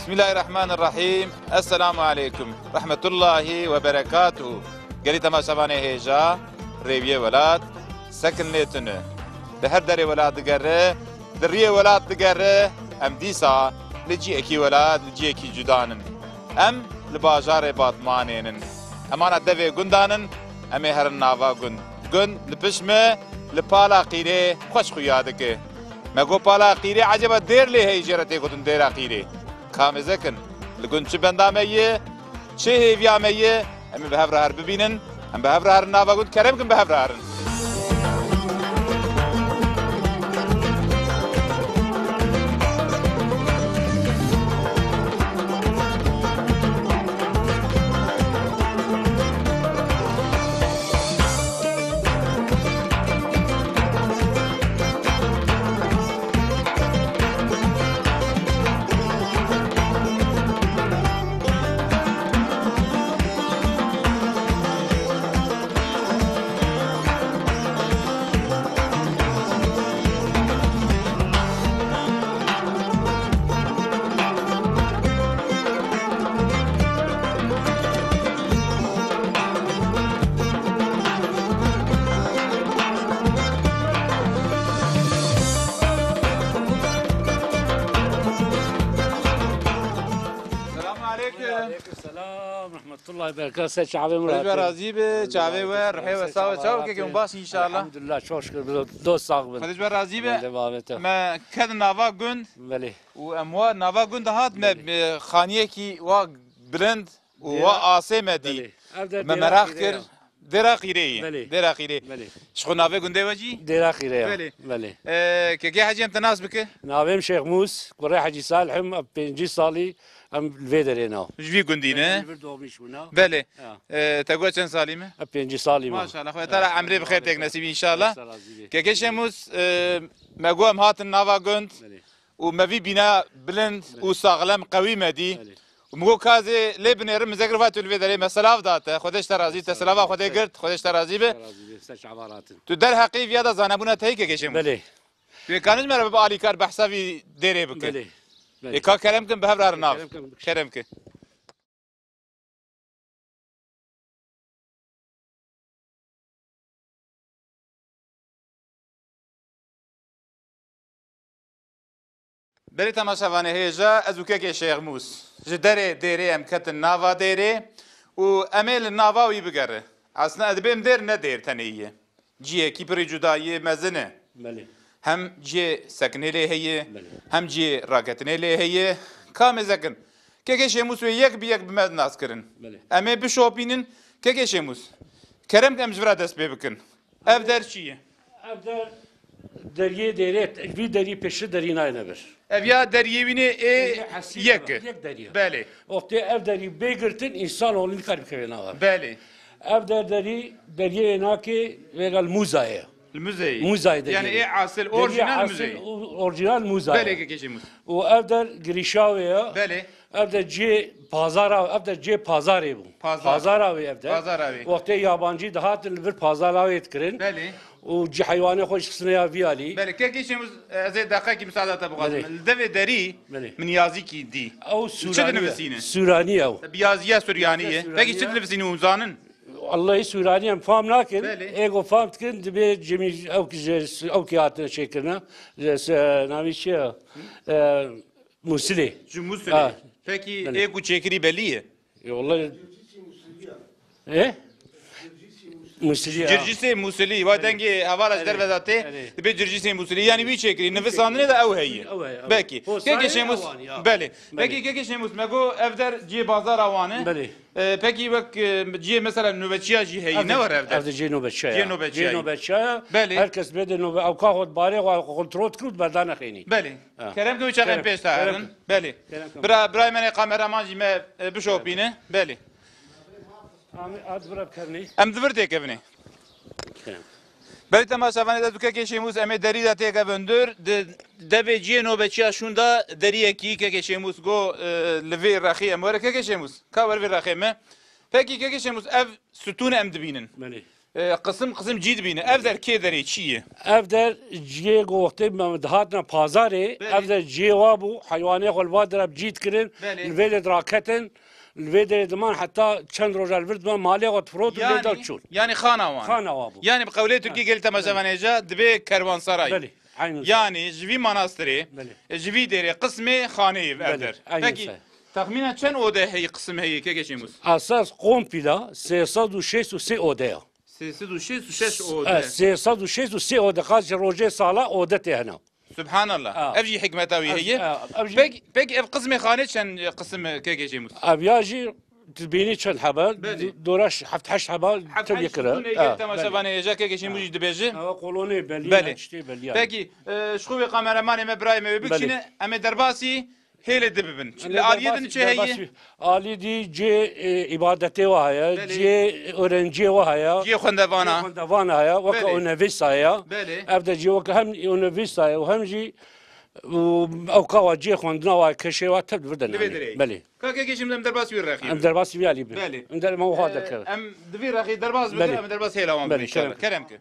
بسم الله الرحمن الرحيم. السلام عليكم رحمة الله وبركاته. قريت ما شبانه هيجا ريبيه ولاد سكن ليتنه بهر دري ولاد قره دريه ولاد قره ام ديسا لجي اكي ولاد لجي اكي جدانن ام لباجار باطمانين امانا دفي قندانن امي هر النافا قند لبشمه لبالا قيري خوش خيادك مگو بالا قيري عجبت دير لي هي جرتي قدن دير قيري کامزکن لگون چه بندامیه چه هیویامیه امی به هفره هر ببینن هم به هفره هر ناواگود کرم کن به هفره هرن الله يبارك فيك شعبي مراد راضي به شعبي و رحي وساوي شاو كيكم باش ان شاء الله الحمد لله شو شكر دوست صاغبن خدش راضي به ما كذا نافا قند بلي واموا نافا قند هات ما خانيه كي وا بلند و عاصمه دي ما مراخر ديرا خيري شخو نافا قند وجي ديرا خيري بلي كي حاجه تناسبك نافم شيخ موس قري حاجي صالح ام بنجي صالي ام الفيدرينا جوي قندينه بله تقول كم سالمه بنجي صالي ما شاء الله خويا ترى عمري بخير تك نسيب ان شاء الله كي شموس مقوم هات النافا قند وما في بناء بلند وصاغلم قوي مدي ومگو کازی لبنی رم ذکر فاتو الفيدري مسلاف داته خودش ترازی تسلافا خودی گرد خودش ترازی به تو در حقیقت یاد زنبونه تایی که کشیم بله تو کانش مرا به علی کار بحثی دیره بکن بله ایکا کلام کن به هر ناف کلام کن بری تماشاوانه هیجا از وکه شیخ موس جدره دیره ام کت ناوا دیره و امل ناوا وی بگره اصلا ادبیم دیر ندیر تنیه جیه کی پری جدایی مزنه بله هم جی سکنه له هي هم جی راکتنه له هي کام زکن که شموس یک بیک بمد ناس کرن اما بشوپینن که شموس کرم کم جورا دست بکن اف در چیه اف در دریه دیره وی دری پیش دری نبر اف یا دریه وینه یک دریه بله وقتی اف دری بگرتن انسان اولین کار بکنه بله اف در دریه ناکی وگل موزایه الموزاي يعني ايه عاصل اورجينال موزاي بله که شموس وافدر گریشاویه بله افدر جی پازاری بو پازاراوی افدر وقتی یابانجی دهات الور پازاراویت کرن بله و جی حیوانی خوش خصنیا ویالی بله که شموس زي دقائق مساعدة بغاز الدفع دري من يازيكي دي او سورانيه او بيازيه سوريانيه فكي شد نفسيني وزانن والله سوراني ام فهم لكن ايجو فهمت كنت بجميع او كيات شكلنا نامي شيء موسلي موسلي فكي ايجو تشكري بليه والله ايه موسلي جرجسي موسلي ودنجي هوالاش دربزاتي تبي جرجسي موسلي يعني وي تشكري نفسانه ده او هي باكي كيكي شيموس بله باكي كيكي شيموس ماغو افدر جي بازار اوانه بله باكي وك جي مثلا نوبتشيا جي هي نور افدر جي نوبتشيا هركس بده نوب او كاخد باري وكنترول كرود بدانا خيني بله كلام كو شغل بيش تاعن بله براي من كاميرامان جي ما بشوبينه بله ام دورته کبنی بله تماشاوانه دادو که شیموس ام دری داته کبندر دبی جینو بچیا شوندا دریه که شیموس گو لوی رخی امور که شیموس کاور وی رخی ما پکی که شیموس اف ستون ام دبینن قسم جی دبینه اف در کی دری چیه اف در جیه گوخته دهاتنا پازاره بله. اف در جیه وابو حیوانه غلوات در بجید کرن بله. الوید راکتن الوید دمان حتی چند روز الورد من مالی قد فرود الوید دار چون یعنی خانوان خانه وابو یعنی بقوله ترکی گل تماشاوانیجا دبی کروانسرای بله aynı yani جوی مناستری بله. جوی دری قسم خانه اف بله. در aynı peki say. tahminen çen oda هی قسم هی که geçiyoruz Asas kompila 363 odaya. sesi duşu suçeş oda 363 oda kaç roje sala oda tehna. Subhanallah ev ji hikmeta vi هي أبجي- peki ev قسم خانه çen قسم که geçiyoruz ابياجي تبيني كان حبا بله. دوراش حفت حش حبا تبي كره تماشاوانیجا که geçiyoruz دبیجی قولوني بلي بله. تشتي بلي Peki شخو kameraman İbrahim Bükçine eme derbasi hele dibibin. Aliyedin çe heyi. Ali di C ibadete vahaya, بله. C öğrenci vahaya, Ciye xwendevana. Van haya, vaka بله. üniversite haya. بله. Evde C vaka hem üniversite haya, hem C او کاوا جی خوندنا و کشه و تبد وردن دبیدری. بله Ka ke geçim dem derbasi bir rahi. ام در باسی بیالی بی بله. ام در ما هذا كذا Em divir rahi derbas bir بله. em derbas hele avam بله. inşallah. kerem. Kerem ki.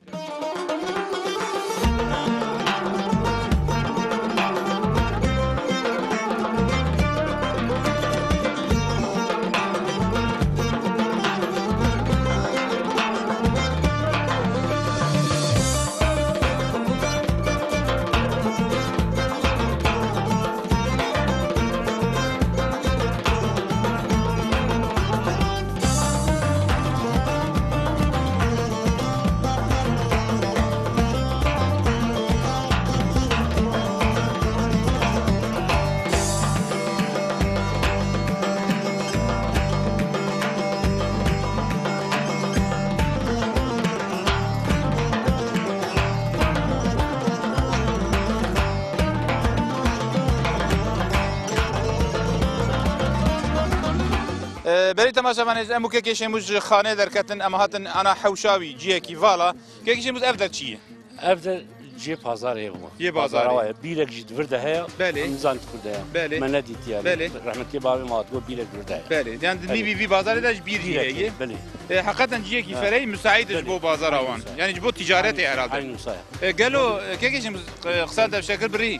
بری تماشاوانیج ام که کشیموز خانه درکتن اما هاتن انا حوشاوی جیه کی والا که کشیموز اف در چیه؟ ev de C pazar ev mu? Ye pazarı. Var. Birek jid virde haya. Bele. Nizant kurda haya. Bele. Mene dit yani. Bele. Rahmetli babi matbu birek virde haya. Bele. Yani bir bazarı da bir jiye. Bele. Hakikaten ciye ki ferey müsait bu bazar avan. Yani bu ticaret herhalde. Aynı saya. Gelo که کشیموز قصد بشکل بری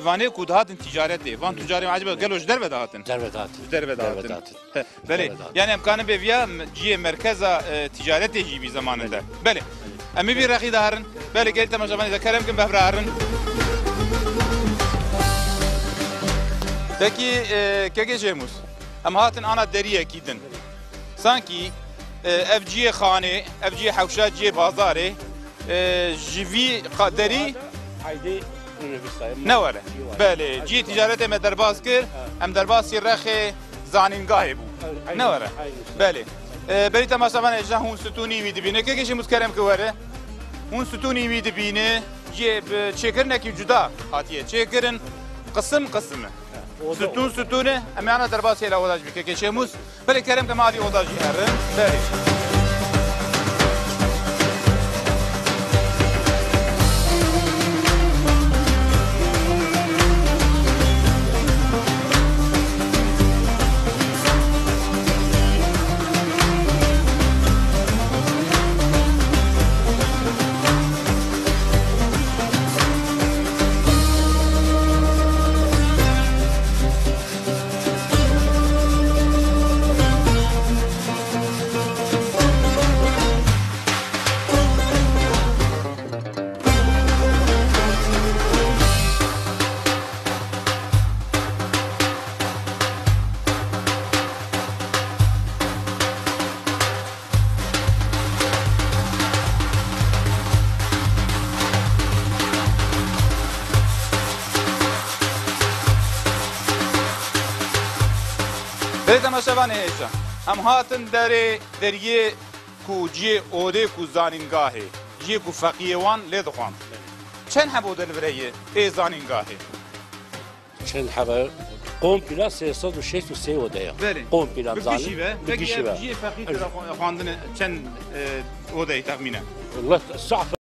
وانه کودهاتن تجارت دی وان تجاری عجبه گلوش در بدهاتن Dervedat. در بدهاتن بله yani امکان به ویا جیه مرکز تجارت جی بی زمانında بله امی bir رخی دارن بله گل تماشاوانی da کرم کن بفرارن Peki که کشیموز ام هاتن انا دریه کیدن sanki evciye khane evciye havşa ciye bazare jivi qaderi Haydi üniversiteye. ne var? Bale, ciye ticarete me derbas kir, em derbas yirrexe zaningahı bu. Ne var? Bale. Beri temaşavan ejah hun sütuni vi dibine. Ke geçi muskerem ki var? Hun sütuni vi dibine. Ciye çekirne ki cuda hatiye. Çekirin kısım kısmı. Sütun sütune. Em yana derbas hele odaj bir ke geçimus. Bale kerem ki mali odaj yerin. Bale. تماشاوان هیجا هم هاتن دریه کو جی اوده کو زانینگاهی جی کو فقیوان لیدخوان چند حبو دلوریه ای زانینگاهی Çen haber kompila 363 odaya. Kompila zalim. بگی جی فقیه خواندن چند اوده تخمینه والله صعب